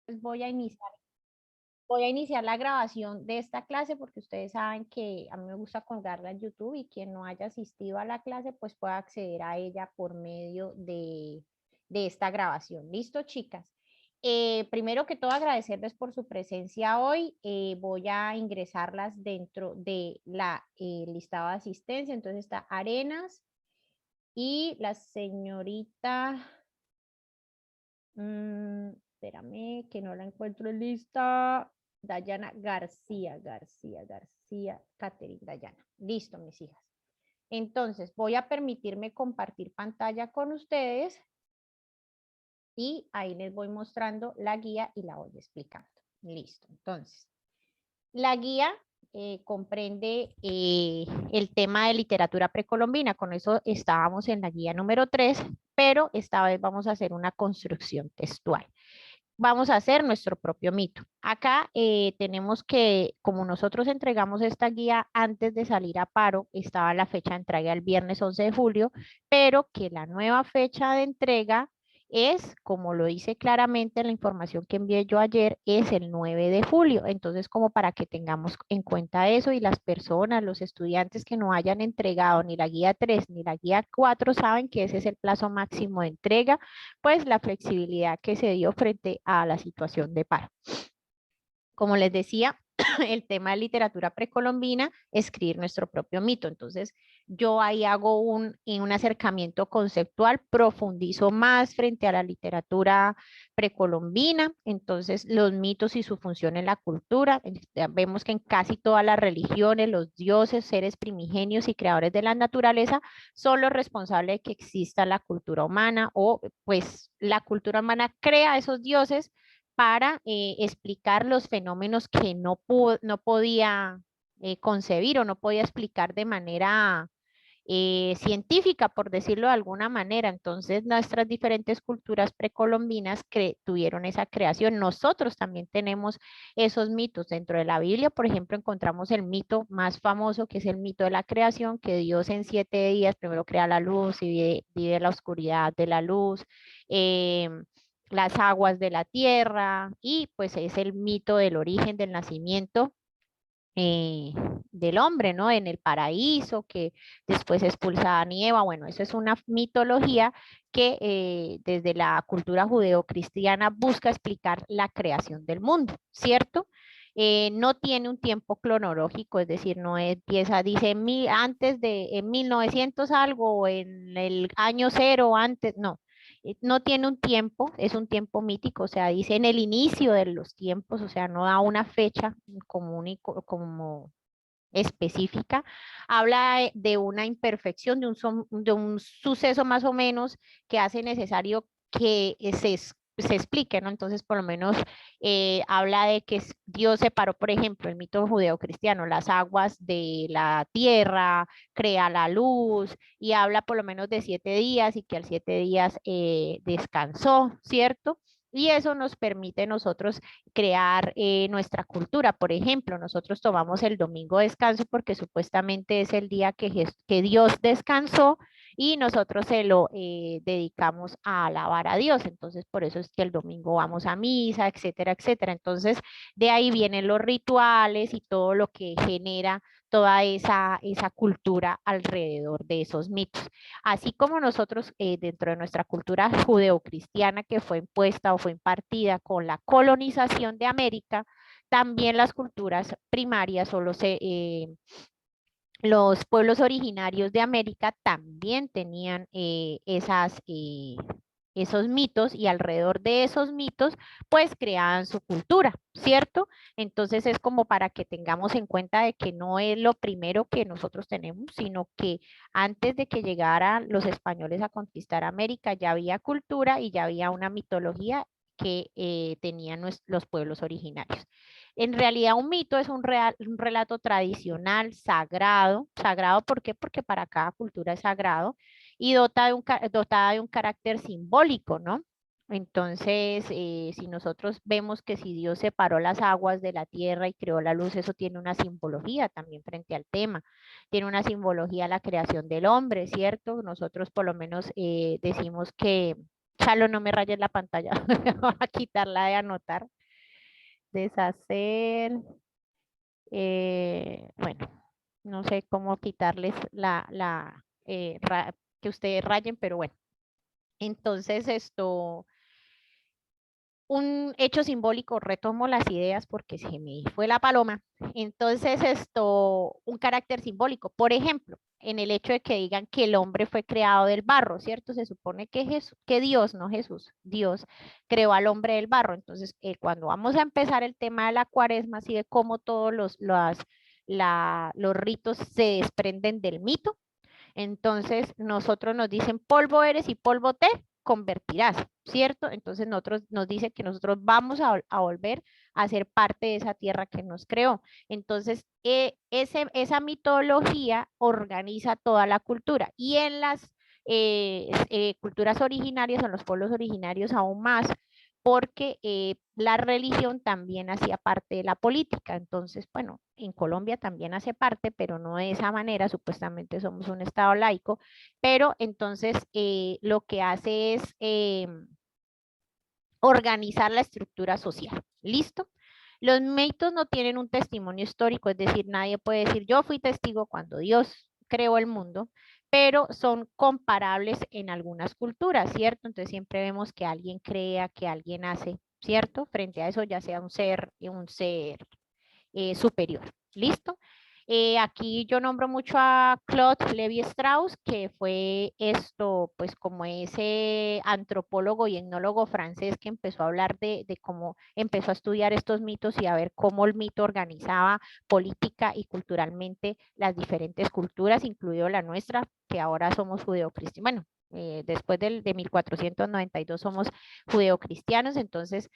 Voy a iniciar la grabación de esta clase porque ustedes saben que a mí me gusta colgarla en YouTube y quien no haya asistido a la clase pues puede acceder a ella por medio de esta grabación. ¿Listo, chicas? Primero que todo agradecerles por su presencia hoy. Voy a ingresarlas dentro de la listado de asistencia. Entonces está Arenas y la señorita... espérame, que no la encuentro en lista. Dayana García, Catherine Dayana. Listo, mis hijas. Entonces, voy a permitirme compartir pantalla con ustedes y ahí les voy mostrando la guía y la voy explicando. Listo, entonces, la guía comprende el tema de literatura precolombina. Con eso estábamos en la guía número 3, pero esta vez vamos a hacer una construcción textual. Vamos a hacer nuestro propio mito. Acá tenemos que, como nosotros entregamos esta guía antes de salir a paro, estaba la fecha de entrega el viernes 11 de julio, pero que la nueva fecha de entrega es, como lo dice claramente en la información que envié yo ayer, es el 9 de julio. Entonces, como para que tengamos en cuenta eso y las personas, los estudiantes que no hayan entregado ni la guía 3 ni la guía 4 saben que ese es el plazo máximo de entrega, pues la flexibilidad que se dio frente a la situación de paro. Como les decía, el tema de literatura precolombina, escribir nuestro propio mito. Entonces, yo ahí hago un acercamiento conceptual, profundizo más frente a la literatura precolombina, entonces los mitos y su función en la cultura. Vemos que en casi todas las religiones, los dioses, seres primigenios y creadores de la naturaleza son los responsables de que exista la cultura humana o pues la cultura humana crea esos dioses para explicar los fenómenos que no podía concebir o no podía explicar de manera científica, por decirlo de alguna manera. Entonces, nuestras diferentes culturas precolombinas tuvieron esa creación. Nosotros también tenemos esos mitos. Dentro de la Biblia, por ejemplo, encontramos el mito más famoso, que es el mito de la creación, que Dios en 7 días primero crea la luz y divide la oscuridad de la luz. Las aguas de la tierra y pues es el mito del origen del nacimiento eh, del hombre, ¿no? En el paraíso, que después expulsa a Eva. Bueno, eso es una mitología que desde la cultura judeocristiana busca explicar la creación del mundo, ¿cierto? No tiene un tiempo cronológico, es decir, no empieza, dice antes de en 1900 algo, o en el año cero, antes, no. No tiene un tiempo, es un tiempo mítico, o sea, dice en el inicio de los tiempos, o sea, no da una fecha común y como específica. Habla de una imperfección, de un suceso más o menos que hace necesario que se explique, ¿no? Entonces, por lo menos habla de que Dios separó, por ejemplo, el mito judeocristiano, las aguas de la tierra, crea la luz y habla por lo menos de 7 días y que al 7 días descansó, ¿cierto? Y eso nos permite nosotros crear nuestra cultura. Por ejemplo, nosotros tomamos el domingo de descanso porque supuestamente es el día que Dios descansó y nosotros se lo dedicamos a alabar a Dios. Entonces, por eso es que el domingo vamos a misa, etcétera, etcétera. Entonces, de ahí vienen los rituales y todo lo que genera toda esa cultura alrededor de esos mitos. Así como nosotros dentro de nuestra cultura judeocristiana que fue impuesta o fue impartida con la colonización de América, también las culturas primarias o los pueblos originarios de América también tenían esos mitos y alrededor de esos mitos pues creaban su cultura, ¿cierto? Entonces es como para que tengamos en cuenta de que no es lo primero que nosotros tenemos, sino que antes de que llegaran los españoles a conquistar América ya había cultura y ya había una mitología que tenían los pueblos originarios. En realidad un mito es un relato tradicional, sagrado. Sagrado, ¿por qué? Porque para cada cultura es sagrado y dotada de un carácter simbólico, ¿no? Entonces, si nosotros vemos que si Dios separó las aguas de la tierra y creó la luz, eso tiene una simbología también frente al tema. Tiene una simbología la creación del hombre, ¿cierto? Nosotros por lo menos decimos que, Chalo, no me rayes la pantalla, voy a quitarla de anotar. deshacer, bueno, no sé cómo quitarles que ustedes rayen, pero bueno. Entonces esto, un hecho simbólico, retomo las ideas porque se me fue la paloma. Entonces esto, un carácter simbólico, por ejemplo, en el hecho de que digan que el hombre fue creado del barro, ¿cierto? Se supone que que Dios, no Jesús, Dios creó al hombre del barro. Entonces, cuando vamos a empezar el tema de la cuaresma, así de cómo todos los ritos se desprenden del mito. Entonces, nosotros nos dicen polvo eres y polvo te convertirás, ¿cierto? Entonces, nosotros nos dice que nosotros vamos a volver a ser parte de esa tierra que nos creó. Entonces, esa mitología organiza toda la cultura y en las culturas originarias, en los pueblos originarios aún más, porque la religión también hacía parte de la política. Entonces, bueno, en Colombia también hace parte, pero no de esa manera, supuestamente somos un estado laico, pero entonces lo que hace es organizar la estructura social. ¿Listo? Los mitos no tienen un testimonio histórico, es decir, nadie puede decir yo fui testigo cuando Dios creó el mundo, pero son comparables en algunas culturas, ¿cierto? Entonces siempre vemos que alguien crea, que alguien hace, ¿cierto? Frente a eso, ya sea un ser superior. ¿Listo? Aquí yo nombro mucho a Claude Lévi-Strauss, que fue esto, pues como ese antropólogo y etnólogo francés que empezó a hablar de cómo empezó a estudiar estos mitos y a ver cómo el mito organizaba política y culturalmente las diferentes culturas, incluido la nuestra, que ahora somos judeocristianos. Bueno, después de 1492 somos judeocristianos, entonces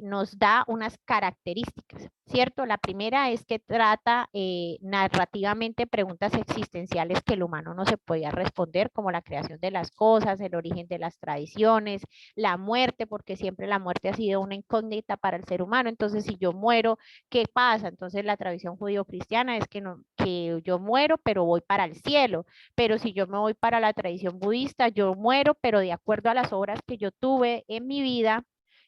nos da unas características, ¿cierto? La primera es que trata narrativamente preguntas existenciales que el humano no se podía responder, como la creación de las cosas, el origen de las tradiciones, la muerte, porque siempre la muerte ha sido una incógnita para el ser humano. Entonces, si yo muero, ¿qué pasa? Entonces, la tradición judío-cristiana es que, no, que yo muero, pero voy para el cielo. Pero si yo me voy para la tradición budista, yo muero, pero de acuerdo a las obras que yo tuve en mi vida,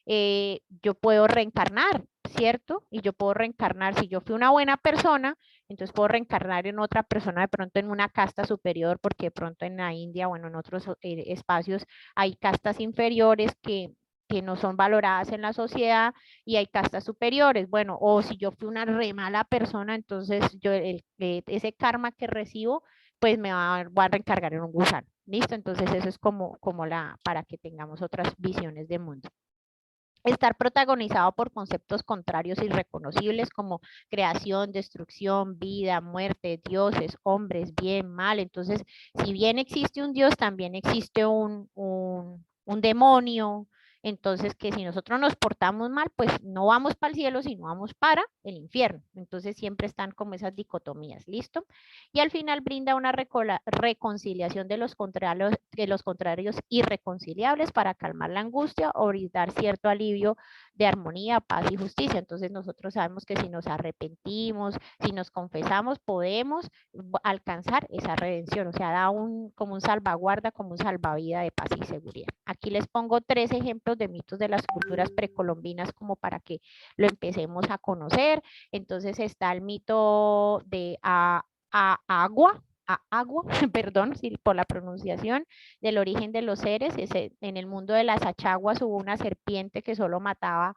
yo puedo reencarnar, ¿cierto? Y yo puedo reencarnar, si yo fui una buena persona, entonces puedo reencarnar en otra persona, de pronto en una casta superior, porque de pronto en la India, bueno, en otros espacios hay castas inferiores que no son valoradas en la sociedad y hay castas superiores. Bueno, o si yo fui una re mala persona, entonces yo ese karma que recibo, pues voy a reencargar en un gusano. ¿Listo? Entonces eso es como para que tengamos otras visiones de mundo. Estar protagonizado por conceptos contrarios y reconocibles como creación, destrucción, vida, muerte, dioses, hombres, bien, mal. Entonces, si bien existe un Dios, también existe un demonio. Entonces, que si nosotros nos portamos mal, pues no vamos para el cielo, sino vamos para el infierno. Entonces, siempre están como esas dicotomías, ¿listo? Y al final brinda una reconciliación de los contrarios irreconciliables para calmar la angustia o brindar cierto alivio de armonía, paz y justicia. Entonces nosotros sabemos que si nos arrepentimos, si nos confesamos, podemos alcanzar esa redención. O sea, da como un salvaguarda, como un salvavidas de paz y seguridad. Aquí les pongo 3 ejemplos de mitos de las culturas precolombinas como para que lo empecemos a conocer. Entonces está el mito de agua, perdón por la pronunciación, del origen de los seres. En el mundo de las achaguas hubo una serpiente que solo mataba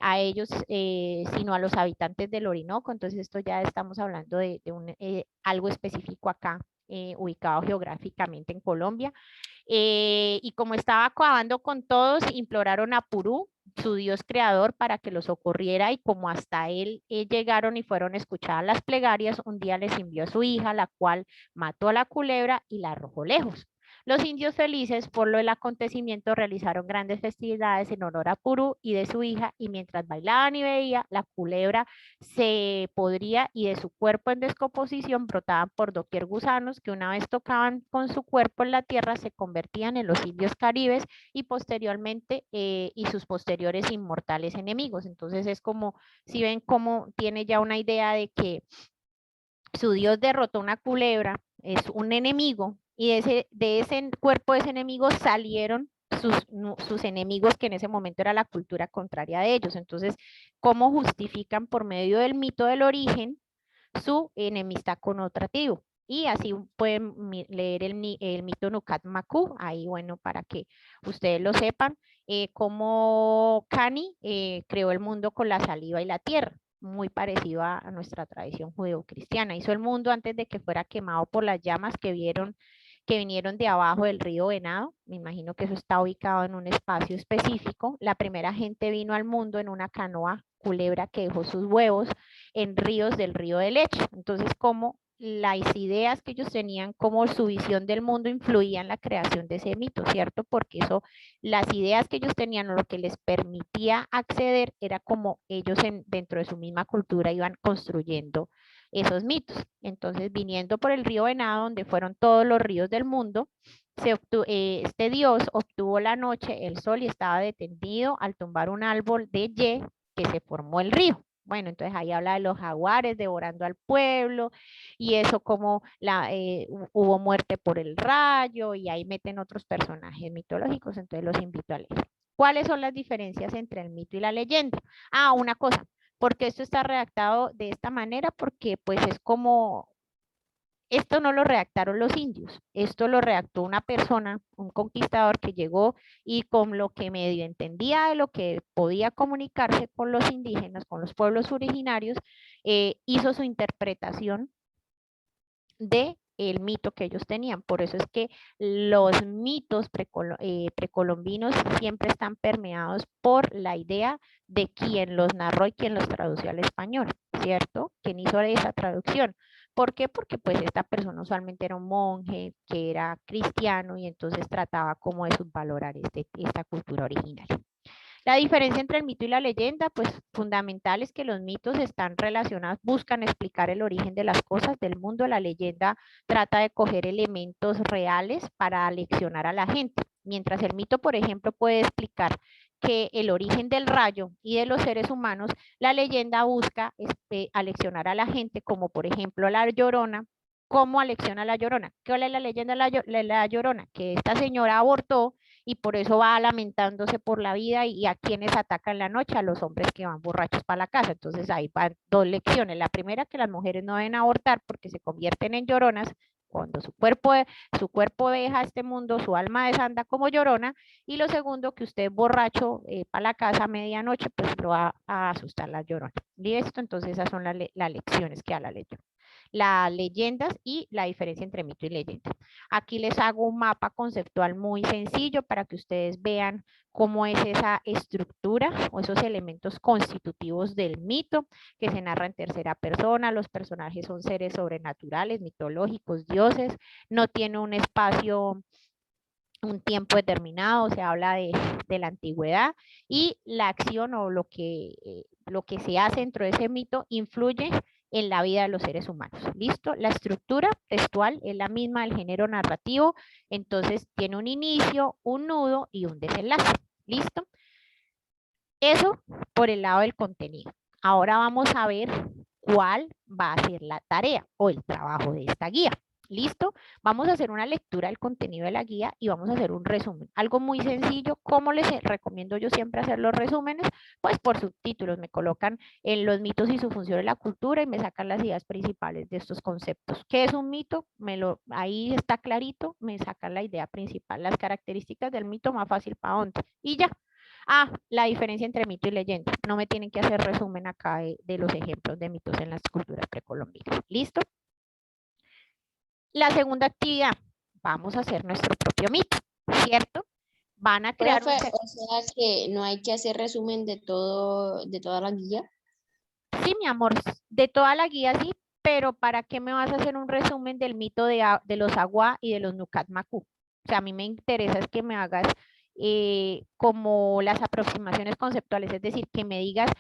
a ellos, sino a los habitantes del Orinoco. Entonces esto ya estamos hablando de algo específico acá, ubicado geográficamente en Colombia. Y como estaba acabando con todos, imploraron a Purú, su dios creador, para que los socorriera, y como hasta él llegaron y fueron escuchadas las plegarias, un día les envió a su hija, la cual mató a la culebra y la arrojó lejos. Los indios felices por lo del acontecimiento realizaron grandes festividades en honor a Purú y de su hija, y mientras bailaban y veía, la culebra se podría y de su cuerpo en descomposición brotaban por doquier gusanos que una vez tocaban con su cuerpo en la tierra se convertían en los indios caribes y posteriormente y sus posteriores inmortales enemigos. Entonces es como, si ven cómo tiene ya una idea de que su dios derrotó una culebra, es un enemigo, y de ese cuerpo de ese enemigo salieron sus enemigos, que en ese momento era la cultura contraria de ellos. Entonces, ¿cómo justifican por medio del mito del origen su enemistad con otra tribu? Y así pueden leer el mito Nukat Maku, ahí bueno, para que ustedes lo sepan, cómo Cani creó el mundo con la saliva y la tierra, muy parecido a nuestra tradición judeocristiana. Hizo el mundo antes de que fuera quemado por las llamas que vinieron de abajo del río Venado. Me imagino que eso está ubicado en un espacio específico. La primera gente vino al mundo en una canoa culebra que dejó sus huevos en ríos del río de leche. Entonces, como las ideas que ellos tenían, como su visión del mundo influía en la creación de ese mito, ¿cierto? Porque eso, las ideas que ellos tenían o lo que les permitía acceder era como ellos dentro de su misma cultura iban construyendo esos mitos. Entonces, viniendo por el río Venado, donde fueron todos los ríos del mundo, este dios obtuvo la noche, el sol, y estaba detenido al tumbar un árbol de ye que se formó el río. Bueno, entonces ahí habla de los jaguares devorando al pueblo y eso como hubo muerte por el rayo y ahí meten otros personajes mitológicos, entonces los invito a leer. ¿Cuáles son las diferencias entre el mito y la leyenda? Ah, una cosa, porque esto está redactado de esta manera, porque pues es como, esto no lo redactaron los indios, esto lo redactó una persona, un conquistador que llegó y con lo que medio entendía de lo que podía comunicarse con los indígenas, con los pueblos originarios, hizo su interpretación de el mito que ellos tenían. Por eso es que los mitos precolombinos siempre están permeados por la idea de quien los narró y quien los tradució al español, ¿cierto? ¿Quién hizo esa traducción? ¿Por qué? Porque pues esta persona usualmente era un monje que era cristiano y entonces trataba como de subvalorar esta cultura original. La diferencia entre el mito y la leyenda, pues fundamental es que los mitos están relacionados, buscan explicar el origen de las cosas, del mundo. La leyenda trata de coger elementos reales para aleccionar a la gente, mientras el mito, por ejemplo, puede explicar que el origen del rayo y de los seres humanos, la leyenda busca aleccionar a la gente, como por ejemplo la Llorona. ¿Cómo alecciona la Llorona? ¿Qué es la leyenda de la Llorona? Que esta señora abortó y por eso va lamentándose por la vida y a quienes atacan la noche, a los hombres que van borrachos para la casa. Entonces ahí van dos lecciones. La primera, que las mujeres no deben abortar porque se convierten en lloronas. Cuando su cuerpo deja este mundo, su alma desanda como llorona. Y lo segundo, que usted borracho para la casa a medianoche, pues lo va a asustar la llorona. ¿Listo? Entonces esas son las lecciones que da la ley, las leyendas y la diferencia entre mito y leyenda. Aquí les hago un mapa conceptual muy sencillo para que ustedes vean cómo es esa estructura o esos elementos constitutivos del mito, que se narra en tercera persona. Los personajes son seres sobrenaturales, mitológicos, dioses, no tiene un espacio, un tiempo determinado, se habla de la antigüedad, y la acción o lo que se hace dentro de ese mito influye en la vida de los seres humanos. ¿Listo? La estructura textual es la misma del género narrativo, entonces tiene un inicio, un nudo y un desenlace. ¿Listo? Eso por el lado del contenido. Ahora vamos a ver cuál va a ser la tarea o el trabajo de esta guía. ¿Listo? Vamos a hacer una lectura del contenido de la guía y vamos a hacer un resumen. Algo muy sencillo. ¿Cómo les recomiendo yo siempre hacer los resúmenes? Pues por subtítulos. Me colocan en los mitos y su función en la cultura y me sacan las ideas principales de estos conceptos. ¿Qué es un mito? Ahí está clarito, me sacan la idea principal, las características del mito, más fácil para dónde. Y ya. Ah, la diferencia entre mito y leyenda. No me tienen que hacer resumen acá de los ejemplos de mitos en las culturas precolombinas. ¿Listo? La segunda actividad, vamos a hacer nuestro propio mito, ¿cierto? Van a crear Profe, o sea que no hay que hacer resumen de todo, de toda la guía. Sí, mi amor, de toda la guía sí, pero ¿para qué me vas a hacer un resumen del mito de los Agua y de los Nucat Macu? O sea, a mí me interesa es que me hagas como las aproximaciones conceptuales, es decir, que me digas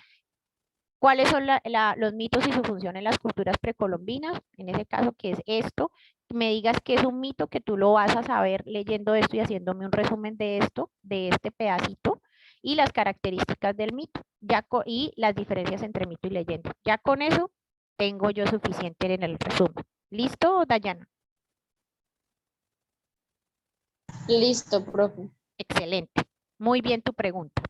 cuáles son los mitos y su función en las culturas precolombinas, en ese caso que es esto, me digas que es un mito, que tú lo vas a saber leyendo esto y haciéndome un resumen de esto, de este pedacito, y las características del mito, y las diferencias entre mito y leyenda. Ya con eso tengo yo suficiente en el resumen. ¿Listo, Dayana? Listo, profe. Excelente. Muy bien tu pregunta.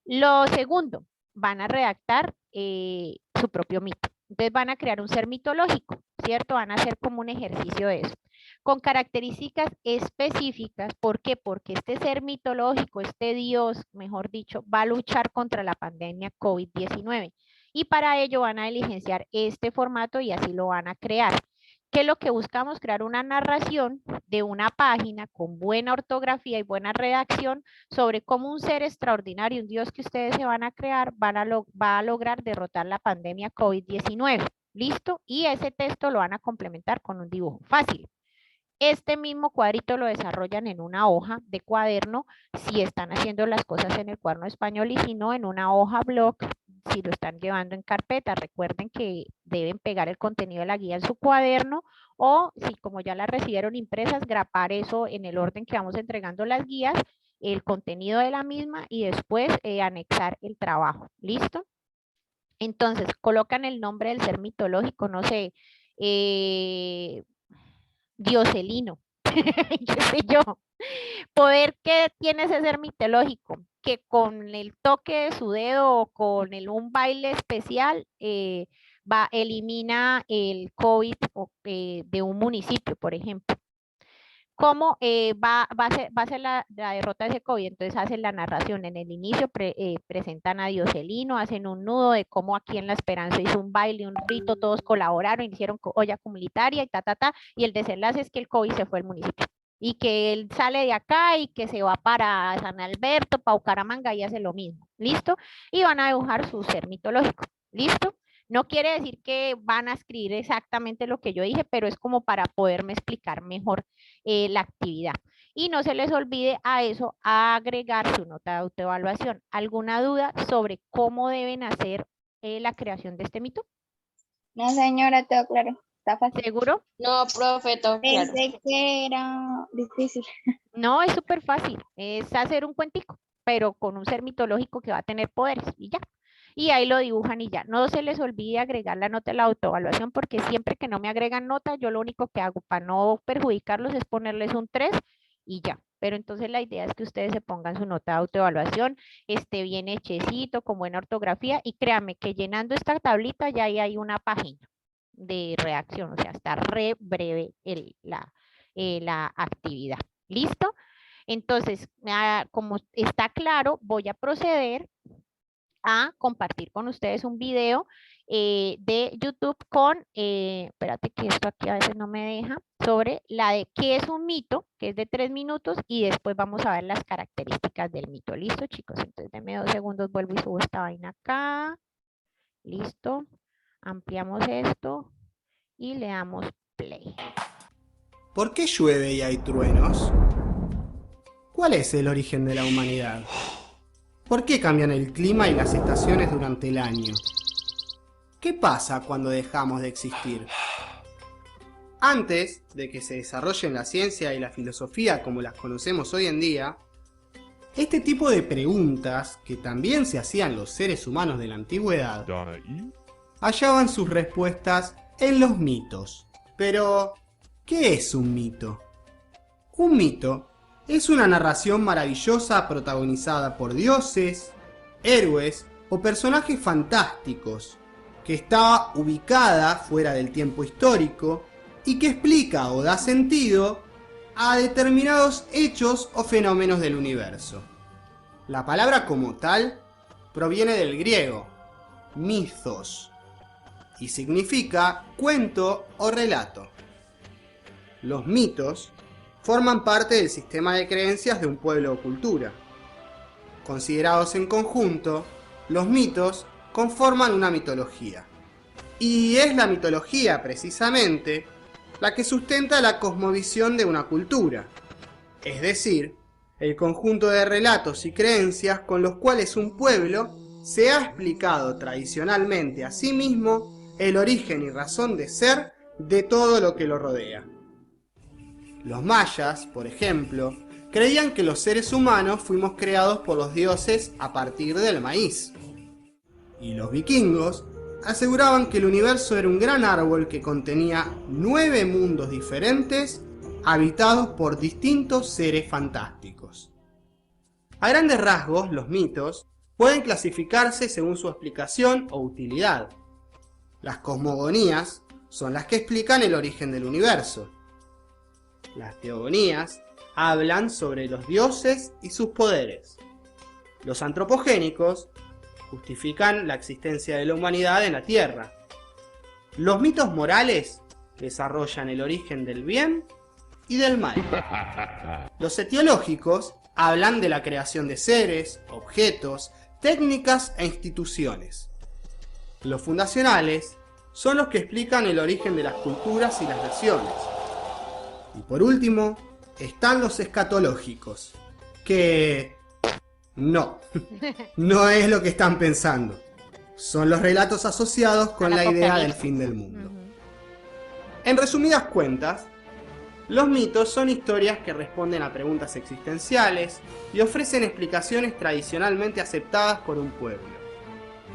Lo segundo, van a redactar su propio mito. Entonces van a crear un ser mitológico, ¿cierto? Van a hacer como un ejercicio de eso. Con características específicas. ¿Por qué? Porque este ser mitológico, este dios, mejor dicho, va a luchar contra la pandemia COVID-19. Y para ello van a diligenciar este formato y así lo van a crear. ¿Qué es lo que buscamos? Crear una narración de una página con buena ortografía y buena redacción sobre cómo un ser extraordinario, un Dios que ustedes se van a crear, va a lograr derrotar la pandemia COVID-19. ¿Listo? Y ese texto lo van a complementar con un dibujo fácil. Este mismo cuadrito lo desarrollan en una hoja de cuaderno si están haciendo las cosas en el cuaderno español y si no en una hoja blog si lo están llevando en carpeta. Recuerden que deben pegar el contenido de la guía en su cuaderno o si como ya la recibieron impresas, grapar eso en el orden que vamos entregando las guías, el contenido de la misma y después anexar el trabajo. ¿Listo? Entonces, colocan el nombre del ser mitológico, no sé, Dioselino, qué sé yo. Poder que tiene ese ser mitológico, que con el toque de su dedo o con un baile especial elimina el COVID de un municipio, por ejemplo. ¿Cómo va a ser la derrota de ese COVID? Entonces hacen la narración. En el inicio presentan a Dioselino, hacen un nudo de cómo aquí en La Esperanza hizo un baile, un rito, todos colaboraron, hicieron olla comunitaria y y el desenlace es que el COVID se fue al municipio y que él sale de acá y que se va para San Alberto, para Bucaramanga y hace lo mismo. ¿Listo? Y van a dibujar su ser mitológico. ¿Listo? No quiere decir que van a escribir exactamente lo que yo dije, pero es como para poderme explicar mejor la actividad. Y no se les olvide a eso agregar su nota de autoevaluación. ¿Alguna duda sobre cómo deben hacer la creación de este mito? No, señora, todo claro. Está fácil. ¿Seguro? No, profe, todo claro. Pensé que era difícil. No, es súper fácil. Es hacer un cuentico, pero con un ser mitológico que va a tener poderes y ya. Y ahí lo dibujan y ya. No se les olvide agregar la nota de la autoevaluación porque siempre que no me agregan nota, yo lo único que hago para no perjudicarlos es ponerles un 3 y ya. Pero entonces la idea es que ustedes se pongan su nota de autoevaluación, esté bien hechecito, con buena ortografía y créanme que llenando esta tablita ya ahí hay una página de reacción, o sea, está re breve la actividad. ¿Listo? Entonces, como está claro, voy a proceder a compartir con ustedes un video de YouTube con, espérate que esto aquí a veces no me deja, sobre la de qué es un mito, que es de 3 minutos, y después vamos a ver las características del mito. ¿Listo, chicos? Entonces, denme 2 segundos, vuelvo y subo esta vaina acá. ¿Listo? Ampliamos esto y le damos play. ¿Por qué llueve y hay truenos? ¿Cuál es el origen de la humanidad? ¿Por qué cambian el clima y las estaciones durante el año? ¿Qué pasa cuando dejamos de existir? Antes de que se desarrollen la ciencia y la filosofía como las conocemos hoy en día, este tipo de preguntas, que también se hacían los seres humanos de la antigüedad, hallaban sus respuestas en los mitos. Pero, ¿qué es un mito? Un mito es una narración maravillosa protagonizada por dioses, héroes o personajes fantásticos, que está ubicada fuera del tiempo histórico y que explica o da sentido a determinados hechos o fenómenos del universo. La palabra como tal proviene del griego, mythos, y significa cuento o relato. Los mitos forman parte del sistema de creencias de un pueblo o cultura. Considerados en conjunto, los mitos conforman una mitología. Y es la mitología, precisamente, la que sustenta la cosmovisión de una cultura, es decir, el conjunto de relatos y creencias con los cuales un pueblo se ha explicado tradicionalmente a sí mismo el origen y razón de ser de todo lo que lo rodea. Los mayas, por ejemplo, creían que los seres humanos fuimos creados por los dioses a partir del maíz. Y los vikingos aseguraban que el universo era un gran árbol que contenía 9 mundos diferentes habitados por distintos seres fantásticos. A grandes rasgos, los mitos pueden clasificarse según su explicación o utilidad. Las cosmogonías son las que explican el origen del universo. Las teogonías hablan sobre los dioses y sus poderes. Los antropogénicos justifican la existencia de la humanidad en la Tierra. Los mitos morales desarrollan el origen del bien y del mal. Los etiológicos hablan de la creación de seres, objetos, técnicas e instituciones. Los fundacionales son los que explican el origen de las culturas y las naciones. Y por último, están los escatológicos, que no es lo que están pensando. Son los relatos asociados con la idea del fin del mundo. En resumidas cuentas, los mitos son historias que responden a preguntas existenciales y ofrecen explicaciones tradicionalmente aceptadas por un pueblo.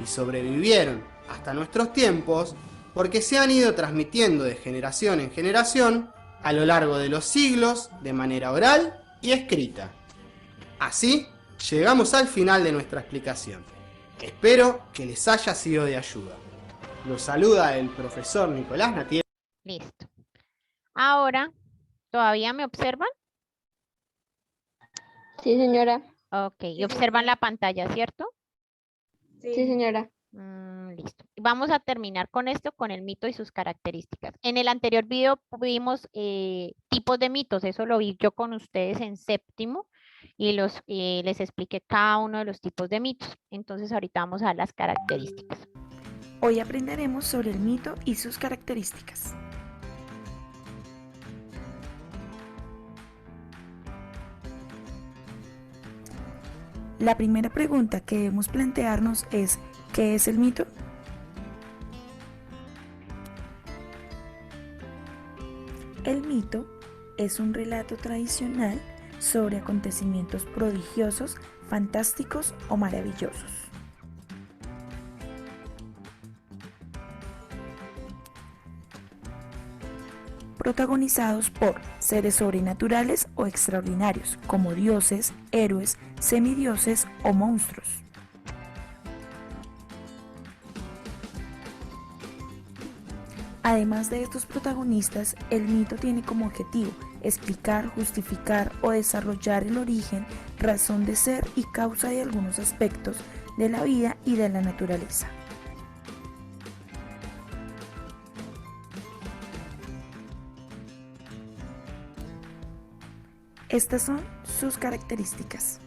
Y sobrevivieron hasta nuestros tiempos porque se han ido transmitiendo de generación en generación a lo largo de los siglos de manera oral y escrita. Así, llegamos al final de nuestra explicación. Espero que les haya sido de ayuda. Los saluda el profesor Nicolás Natier. Listo. Ahora, ¿todavía me observan? Sí, señora. Ok, y observan la pantalla, ¿cierto? Sí, señora. Listo. Vamos a terminar con esto, con el mito y sus características. En el anterior video vimos tipos de mitos, eso lo vi yo con ustedes en séptimo y les expliqué cada uno de los tipos de mitos. Entonces ahorita vamos a las características. Hoy aprenderemos sobre el mito y sus características. La primera pregunta que debemos plantearnos es, ¿qué es el mito? El mito es un relato tradicional sobre acontecimientos prodigiosos, fantásticos o maravillosos. Protagonizados por seres sobrenaturales o extraordinarios, como dioses, héroes, semidioses o monstruos. Además de estos protagonistas, el mito tiene como objetivo explicar, justificar o desarrollar el origen, razón de ser y causa de algunos aspectos de la vida y de la naturaleza. Estas son sus características.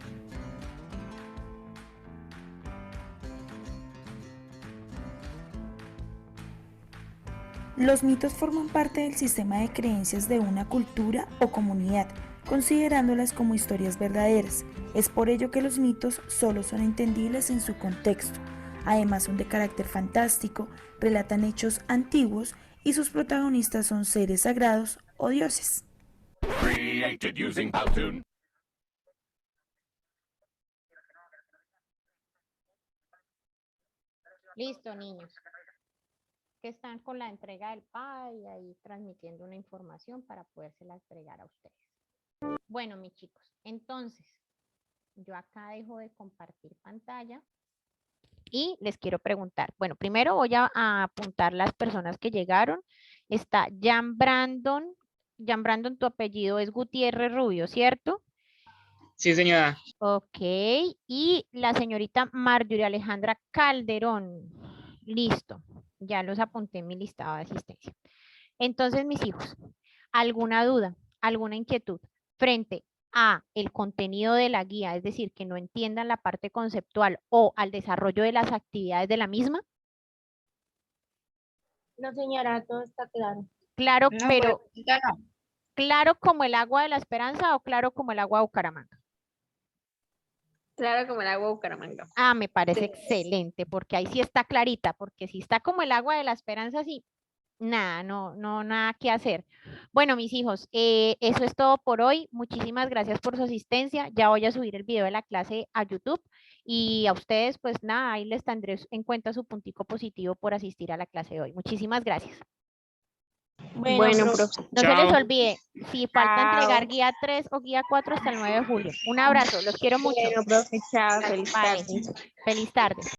Los mitos forman parte del sistema de creencias de una cultura o comunidad, considerándolas como historias verdaderas. Es por ello que los mitos solo son entendibles en su contexto. Además son de carácter fantástico, relatan hechos antiguos y sus protagonistas son seres sagrados o dioses. Listo, niños. Que están con la entrega del PAI y ahí transmitiendo una información para podérsela entregar a ustedes. Bueno, mis chicos, entonces, yo acá dejo de compartir pantalla y les quiero preguntar. Bueno, primero voy a apuntar las personas que llegaron. Está Jan Brandon. Jan Brandon, tu apellido es Gutiérrez Rubio, ¿cierto? Sí, señora. Ok, y la señorita Marjorie Alejandra Calderón. Listo, ya los apunté en mi listado de asistencia. Entonces, mis hijos, ¿alguna duda, alguna inquietud frente a el contenido de la guía? Es decir, que no entiendan la parte conceptual o al desarrollo de las actividades de la misma. No, señora, todo está claro. Claro, No, pero pues, ya no. ¿claro como el agua de la Esperanza o claro como el agua de Bucaramanga? Claro como el agua de Bucaramanga. Ah, me parece Sí. excelente, porque ahí sí está clarita, porque si está como el agua de la Esperanza, sí, nada, nada que hacer. Bueno, mis hijos, eso es todo por hoy. Muchísimas gracias por su asistencia. Ya voy a subir el video de la clase a YouTube y a ustedes, pues nada, ahí les tendré en cuenta su puntico positivo por asistir a la clase de hoy. Muchísimas gracias. Bueno, profe. No se Chao. les olvide, si falta Chao. entregar guía 3 o guía 4 hasta el 9 de julio. Un abrazo, los quiero mucho. Bueno, profe, chao, feliz Vale. tarde. Feliz tarde.